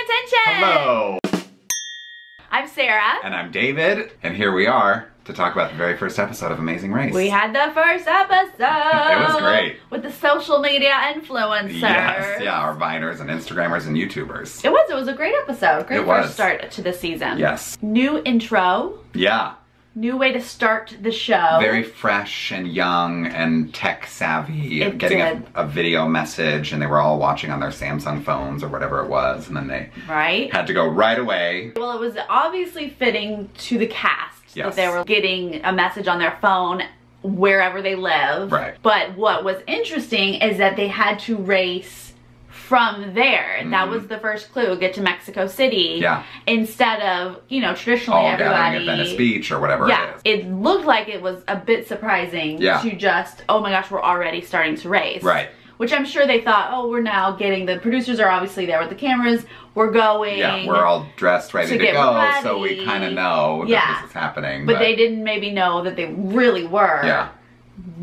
attention! Hello! I'm Sarah. And I'm David, and here we are to talk about the very first episode of Amazing Race. We had the first episode! It was great. With the social media influencers. Yes, yeah, our Viners and Instagrammers and YouTubers. It was a great episode. Great first start to the season. Yes. New intro. Yeah. New way to start the show. Very fresh and young and tech savvy. Getting a video message, and they were all watching on their Samsung phones or whatever it was, and then they had to go right away. Well, it was obviously fitting to the cast. Yes. That they were getting a message on their phone wherever they live. Right. But what was interesting is that they had to race from there. That was the first clue, get to Mexico City. Yeah. Instead of, you know, traditionally all everybody... gathering at Venice Beach or whatever it is. It looked like it was a bit surprising to just, oh my gosh, we're already starting to race. Right. Which I'm sure they thought, oh, we're now getting, the producers are obviously there with the cameras, we're going. Yeah, we're all dressed, ready to go, ready. So we kind of know that this is happening. But they didn't maybe know that they really were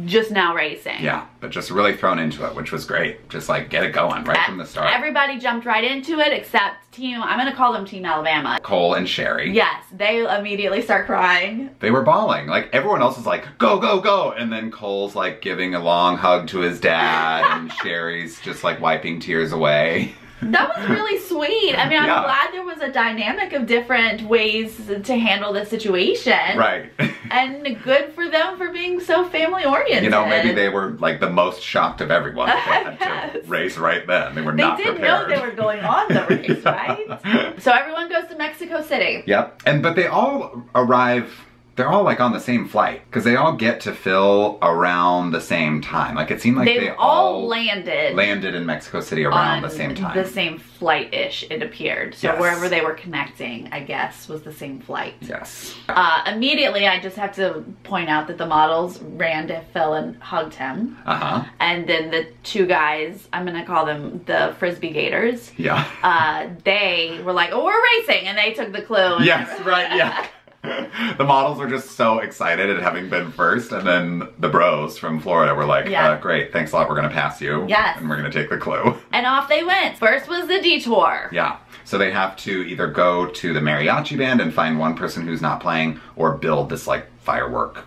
just now racing. Yeah, but just really thrown into it, which was great. Just like, get it going right from the start. Everybody jumped right into it except Team, I'm going to call them Team Alabama. Cole and Sherry. Yes, they immediately start crying. They were bawling. Like, everyone else is like, go, go, go. And then Cole's like giving a long hug to his dad, and Sherry's just like wiping tears away. That was really sweet. I mean, I'm glad there was a dynamic of different ways to handle the situation. Right. And good for them for being so family oriented. You know, maybe they were like the most shocked of everyone. They had to race right then. They were not prepared. They didn't know they were going on the race, right? So everyone goes to Mexico City. Yep. But they all arrive... They're all like on the same flight because they all get to Phil around the same time. Like it seemed like they all landed in Mexico City around the same time. The same flight-ish, it appeared. So wherever they were connecting, I guess, was the same flight. Yes. Immediately, I just have to point out that the models ran to Phil and hugged him. And then the two guys, I'm gonna call them the Frisbee Gators. Yeah. They were like, oh, we're racing, and they took the clue. Yes, right, yeah. The models were just so excited at having been first, and then the bros from Florida were like, great, thanks a lot, we're gonna pass you. Yes. And we're gonna take the clue. And off they went. First was the detour. Yeah. So they have to either go to the mariachi band and find one person who's not playing, or build this like firework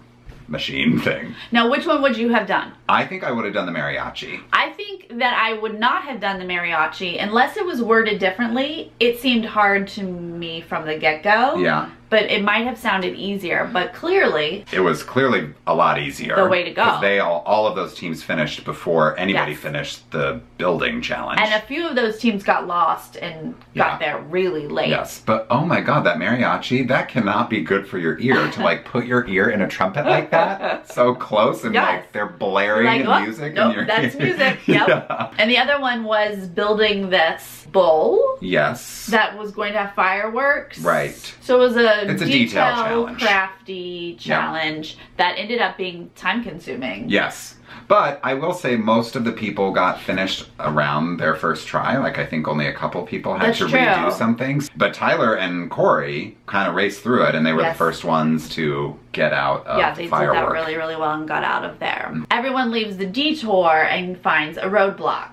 machine thing. Now, which one would you have done? I think I would have done the mariachi. I think that I would not have done the mariachi unless it was worded differently. It seemed hard to me from the get-go. Yeah. But it might have sounded easier, but clearly... It was clearly a lot easier. The way to go. Because they all of those teams finished before anybody finished the building challenge. And a few of those teams got lost and got there really late. Yes, but oh my god, that mariachi, that cannot be good for your ear to like put your ear in a trumpet like that. So close and like they're blaring music in your that's music, yep. And the other one was building this bowl. Yes. That was going to have fireworks. Right. So it was a detail challenge. Crafty challenge that ended up being time consuming. Yes. But I will say most of the people got finished around their first try. Like I think only a couple people had to redo some things. But Tyler and Corey kind of raced through it, and they were the first ones to get out of they did that really, really well and got out of there. Everyone leaves the detour and finds a roadblock.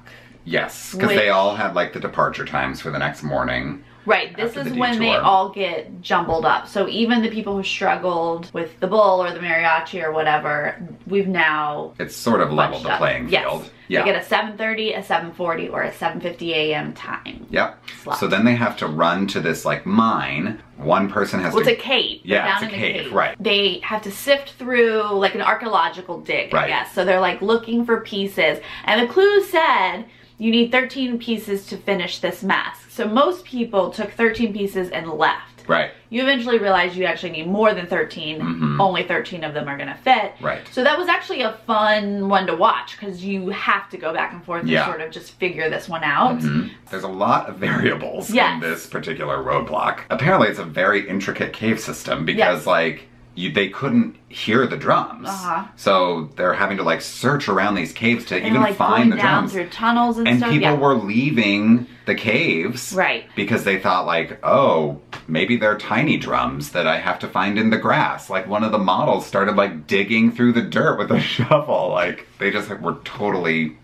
Yes, because they all had like the departure times for the next morning. Right, this is when they all get jumbled up. So even the people who struggled with the bull or the mariachi or whatever, we've now... It's sort of leveled the playing field. Yeah. They get a 7:30, a 7:40, or a 7:50 a.m. time. Yep. So then they have to run to this like mine. One person has to... It's a cave. Yeah, it's a cave, right. They have to sift through like an archaeological dig, I guess. So they're like looking for pieces. And the clue said you need 13 pieces to finish this mask. So most people took 13 pieces and left. Right. You eventually realize you actually need more than 13. Only 13 of them are going to fit. Right. So that was actually a fun one to watch because you have to go back and forth and sort of just figure this one out. There's a lot of variables in this particular roadblock. Apparently it's a very intricate cave system because like they couldn't hear the drums. So they're having to like search around these caves to even like find the drums. Through tunnels and stuff. People were leaving the caves because they thought like, oh, maybe they're tiny drums that I have to find in the grass. Like one of the models started like digging through the dirt with a shovel. Like they just were totally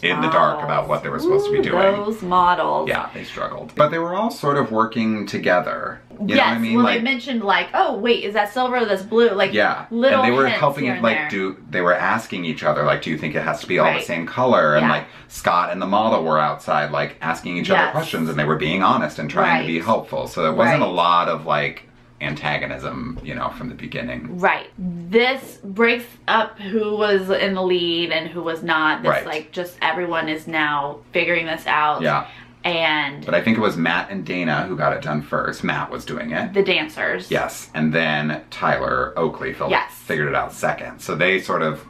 in the dark about what they were supposed to be doing. Those models. Yeah, they struggled. But they were all sort of working together. You know what I mean? Well, they mentioned like, oh wait, is that silver or that's blue? Like, yeah, little and they were hints helping here it, and like, there. they were asking each other, like, do you think it has to be all the same color? And like, Scott and the model were outside, like, asking each other questions, and they were being honest and trying to be helpful. So there wasn't a lot of like antagonism, you know, from the beginning. Right. This breaks up who was in the lead and who was not. This like just everyone is now figuring this out. Yeah. But I think it was Matt and Dana who got it done first. Matt was doing it. The dancers. Yes. And then Tyler Oakley figured it out second. So they sort of,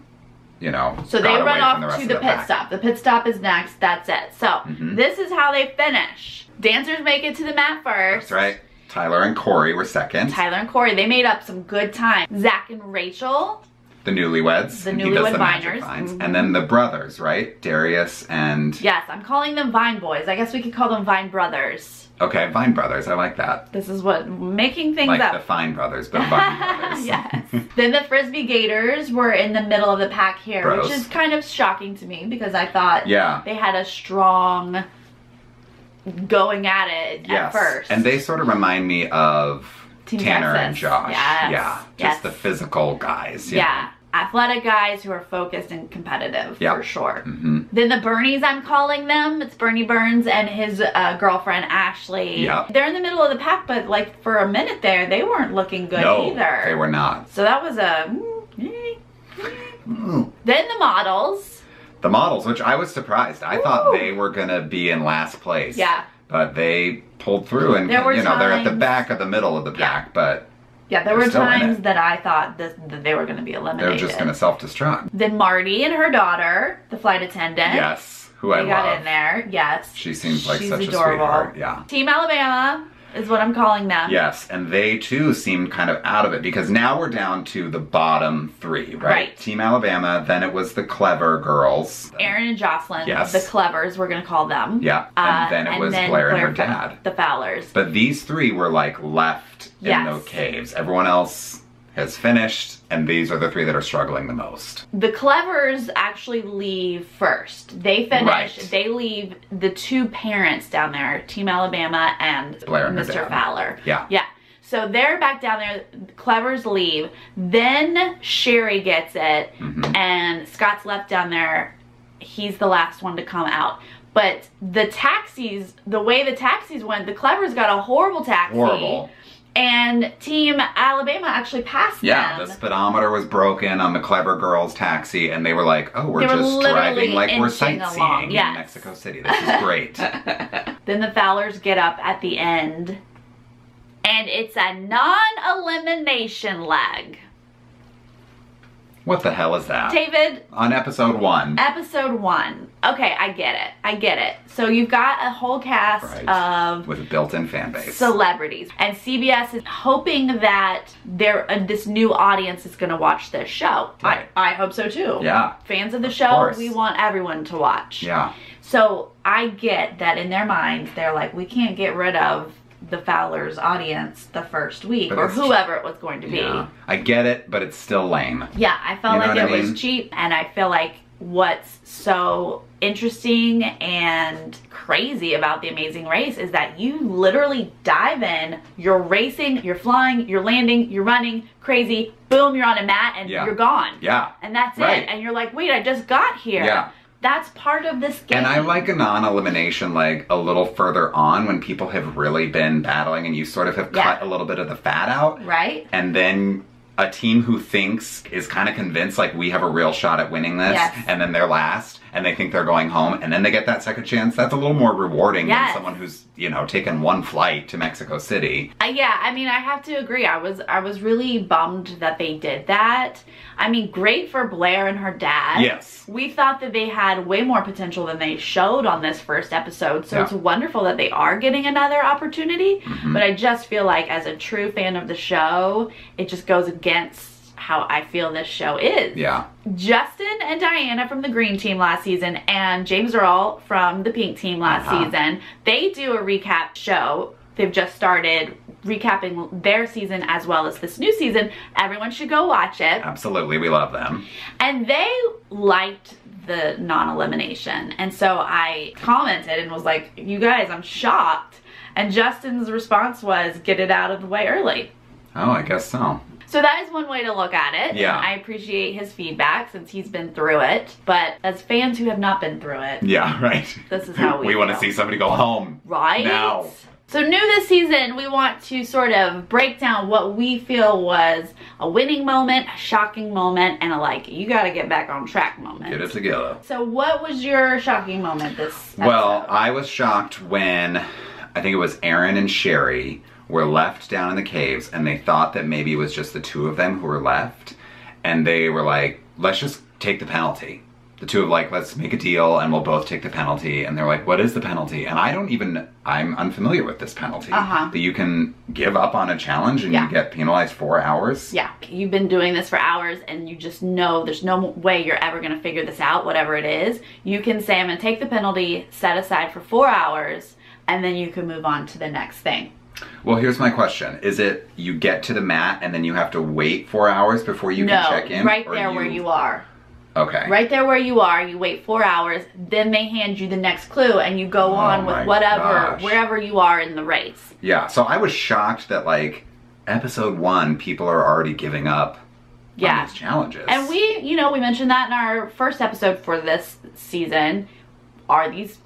you know, so they run off to the pit stop. The pit stop is next. That's it. So this is how they finish. Dancers make it to the mat first. That's right. Tyler and Corey were second. Tyler and Corey, they made up some good time. Zach and Rachel. The newlyweds. The newlywed viners. And then the brothers, right? Darius and... Yes, I'm calling them Vine Boys. I guess we could call them Vine Brothers. Okay, Vine Brothers. I like that. This is what, making things like up. Like the Fine Brothers, but Vine Brothers. Yes. Then the Frisbee Gators were in the middle of the pack here, Bros. which is kind of shocking to me because I thought they had a strong going at it at first. And they sort of remind me of Team Tanner Texas. and Josh. Yes. Yeah. Just the physical guys. Yeah. Athletic guys who are focused and competitive for sure. Then the Bernies, I'm calling them. It's Bernie Burns and his girlfriend Ashley. They're in the middle of the pack, but like for a minute there, they weren't looking good either. They were not. So that was a... Then the models. The models, which I was surprised. I thought they were gonna be in last place. Yeah. But they pulled through, and you know, they're at the back of the middle of the pack, but there were times that I thought that they were going to be eliminated. They're just going to self-destruct. Then Marty and her daughter, the flight attendant. Yes, who I love. They got in there, yes. She seems like such adorable. A sweetheart, yeah. Team Alabama is what I'm calling them. Yes, and they too seemed kind of out of it because now we're down to the bottom three, right? Team Alabama, then it was the Clever girls. Aaron and Jocelyn, the Clevers, we're going to call them. Yeah, and then it was Blair and her dad. The Fowlers. But these three were like left in those caves. Everyone else has finished, and these are the three that are struggling the most. The Clevers actually leave first. They finish, they leave the two parents down there, Team Alabama and Blair and Mr. Fowler. Yeah. Yeah. So they're back down there, the Clevers leave, then Sherry gets it, and Scott's left down there. He's the last one to come out. But the taxis, the way the taxis went, the Clevers got a horrible taxi. Horrible. And Team Alabama actually passed them. Yeah, the speedometer was broken on the Clever Girls taxi, and they were like, oh, we're just driving like we're sightseeing in Mexico City. This is great. Then the Fowlers get up at the end, and it's a non-elimination leg. What the hell is that? David. On episode 1. Episode 1. Okay, I get it. I get it. So you've got a whole cast of... with a built-in fan base. Celebrities. And CBS is hoping that this new audience is going to watch this show. Right. I hope so too. Yeah. Fans of the show, we want everyone to watch. Yeah. So I get that in their minds, they're like, we can't get rid of the Fowlers audience the first week, or whoever it was going to be. Yeah. I get it, but it's still lame. Yeah, I felt like it was cheap, and I feel like what's so interesting and crazy about The Amazing Race is that you literally dive in, you're racing, you're flying, you're landing, you're running, crazy, boom, you're on a mat, and you're gone. Yeah. And that's it. And you're like, wait, I just got here. Yeah. That's part of this game. And I like a non-elimination leg a little further on when people have really been battling and you sort of have cut a little bit of the fat out. Right. And then a team who thinks is kind of convinced like we have a real shot at winning this, and then they're last and they think they're going home and then they get that second chance. That's a little more rewarding than someone who's, you know, taken one flight to Mexico City. Yeah, I mean, I have to agree. I was really bummed that they did that. I mean, great for Blair and her dad. Yes. We thought that they had way more potential than they showed on this first episode, so it's wonderful that they are getting another opportunity, but I just feel like as a true fan of the show, it just goes against how I feel this show is. Yeah. Justin and Diana from the green team last season and James Earl from the pink team last season, they do a recap show. They've just started recapping their season as well as this new season. Everyone should go watch it. Absolutely, we love them. And they liked the non-elimination. And so I commented and was like, you guys, I'm shocked. And Justin's response was, get it out of the way early. Oh, I guess so. So that is one way to look at it. Yeah. And I appreciate his feedback since he's been through it. But as fans who have not been through it. Yeah, right. This is how we want to see somebody go home. Right? Now. So new this season, we want to sort of break down what we feel was a winning moment, a shocking moment, and a like, you gotta get back on track moment. Get it together. So what was your shocking moment this episode? Well, I was shocked when, I think it was Aaron and Sherry were left down in the caves, and they thought that maybe it was just the two of them who were left, and they were like, let's just take the penalty. The two of like, let's make a deal and we'll both take the penalty. And they're like, what is the penalty? And I'm unfamiliar with this penalty. That you can give up on a challenge and you get penalized 4 hours. Yeah, you've been doing this for hours and you just know there's no way you're ever gonna figure this out, whatever it is. You can say, I'm gonna take the penalty, set aside for 4 hours, and then you can move on to the next thing. Well, here's my question. Is it you get to the mat and then you have to wait 4 hours before you can check in? No, right there where you are. Okay. Right there where you are, you wait 4 hours, then they hand you the next clue and you go on with whatever, wherever you are in the race. Yeah, so I was shocked that like episode 1, people are already giving up on these challenges. And we mentioned that in our first episode for this season. Are these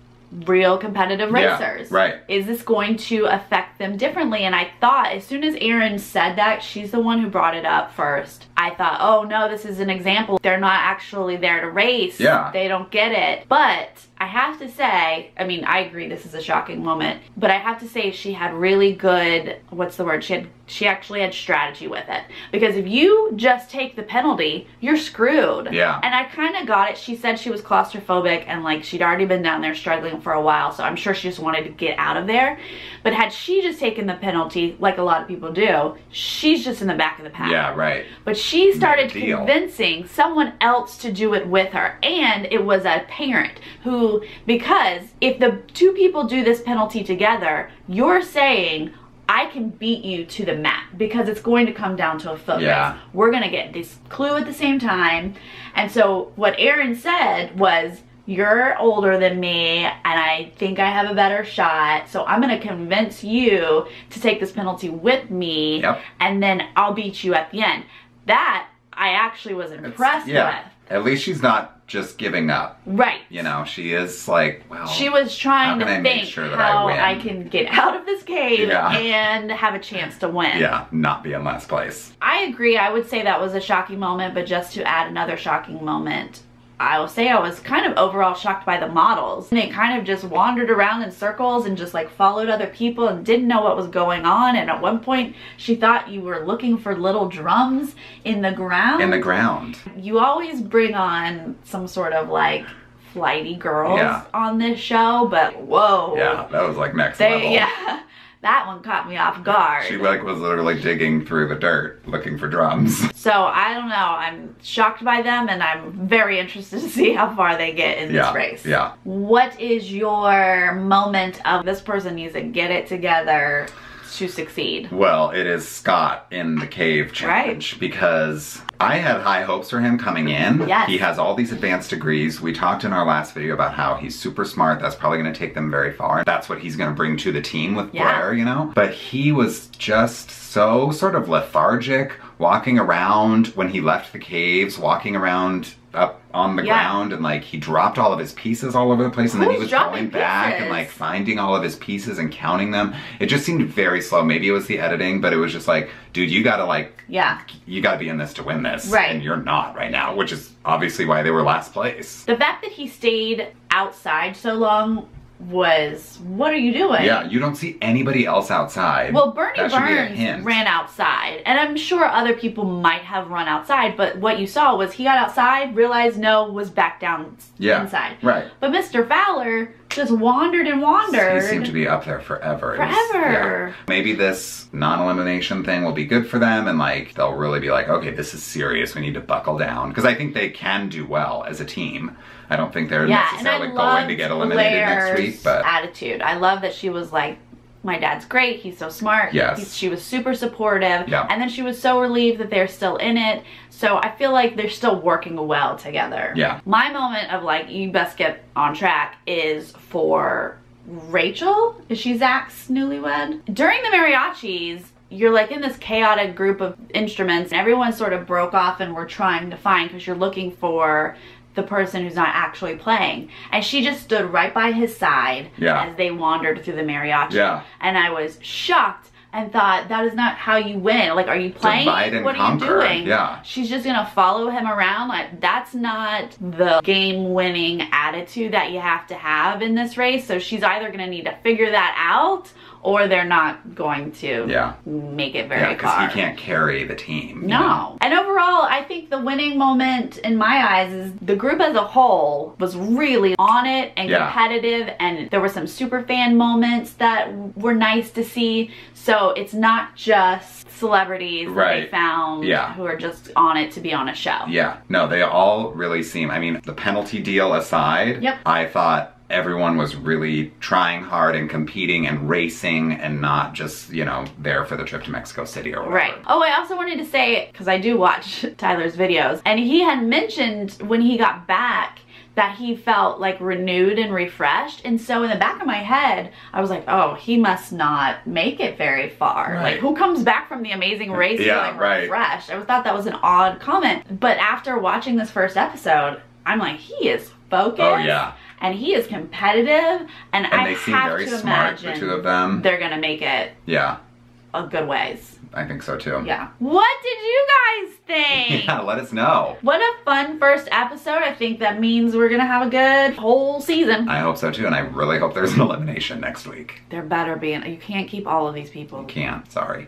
real competitive racers? Yeah, right. Is this going to affect them differently? And I thought as soon as Erin said that, she's the one who brought it up first, I thought, oh no, this is an example. They're not actually there to race. Yeah. They don't get it. But I have to say, I mean, I agree this is a shocking moment, but I have to say she had really good, what's the word? She actually had strategy with it. Because if you just take the penalty, you're screwed. Yeah. And I kind of got it. She said she was claustrophobic and like she'd already been down there struggling for a while, so I'm sure she just wanted to get out of there. But had she just taken the penalty, like a lot of people do, she's just in the back of the pack. Yeah, right. But she started convincing someone else to do it with her. And it was a parent who, because if the two people do this penalty together, you're saying, I can beat you to the mat because it's going to come down to a foot race. We're going to get this clue at the same time. And so what Erin said was, you're older than me and I think I have a better shot, so I'm going to convince you to take this penalty with me and then I'll beat you at the end. That I actually was impressed with. At least she's not just giving up. Right. You know, she is like, well, she was trying to think how I can get out of this cave and have a chance to win. Yeah, not be in last place. I agree. I would say that was a shocking moment, but just to add another shocking moment, I will say I was kind of overall shocked by the models. They kind of just wandered around in circles and just like followed other people and didn't know what was going on. And at one point she thought you were looking for little drums in the ground. In the ground. You always bring on some sort of like flighty girls on this show, but whoa. Yeah, that was like next level. Yeah. That one caught me off guard. She like was literally digging through the dirt looking for drums. So I don't know, I'm shocked by them and I'm very interested to see how far they get in this race. Yeah. What is your moment of this person needs to get it together to succeed? Well, it is Scott in the cave challenge because I had high hopes for him coming in. Yes. He has all these advanced degrees. We talked in our last video about how he's super smart. That's probably going to take them very far. That's what he's going to bring to the team with Blair, you know? But he was just so sort of lethargic, walking around when he left the caves, walking around up on the ground, and like he dropped all of his pieces all over the place, and then he was going back and like finding all of his pieces and counting them. It just seemed very slow. Maybe it was the editing, but it was just like, dude, you gotta like, you gotta be in this to win this, and you're not right now, which is obviously why they were last place. The fact that he stayed outside so long was, what are you doing? Yeah, you don't see anybody else outside. Well, Bernie Burns ran outside, and I'm sure other people might have run outside, but what you saw was he got outside, realized no, was back down inside. Right. But Mr. Fowler just wandered and wandered. He seemed to be up there forever. Forever. Maybe this non-elimination thing will be good for them, and like they'll really be like, okay, this is serious, we need to buckle down. Because I think they can do well as a team. I don't think they're necessarily going to get eliminated next week, but attitude. I love that she was like, my dad's great, he's so smart. Yes. She was super supportive. Yeah. And then she was so relieved that they're still in it. So I feel like they're still working well together. Yeah. My moment of like, you best get on track is for Rachel. Is she Zach's newlywed? During the mariachis, you're like in this chaotic group of instruments and everyone sort of broke off and were trying to find, because you're looking for the person who's not actually playing. And she just stood right by his side as they wandered through the mariachi. Yeah. And I was shocked and thought, that is not how you win. Like, are you playing? What are you doing? Yeah. She's just gonna follow him around. Like, that's not the game-winning attitude that you have to have in this race. So she's either gonna need to figure that out, or they're not going to make it very far. Because he can't carry the team. No. You know? And overall, I think the winning moment in my eyes is the group as a whole was really on it and competitive, and there were some super fan moments that were nice to see. So it's not just celebrities that they found who are just on it to be on a show. Yeah. No, they all really seem, I mean, the penalty deal aside, I thought everyone was really trying hard and competing and racing and not just, you know, there for the trip to Mexico City or whatever. Right. Oh, I also wanted to say, because I do watch Tyler's videos, and he had mentioned when he got back that he felt like renewed and refreshed. And so in the back of my head, I was like, oh, he must not make it very far. Right. Like, who comes back from the amazing race feeling refreshed? I thought that was an odd comment. But after watching this first episode, I'm like, he is focused. Oh, yeah. And he is competitive, and I they seem very smart, the two of them. They're gonna make it a good ways. I think so too. Yeah. What did you guys think? Yeah, let us know. What a fun first episode. I think that means we're gonna have a good whole season. I hope so too, and I really hope there's an elimination next week. There better be. You can't keep all of these people. You can't, sorry.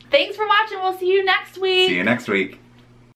Thanks for watching. We'll see you next week. See you next week.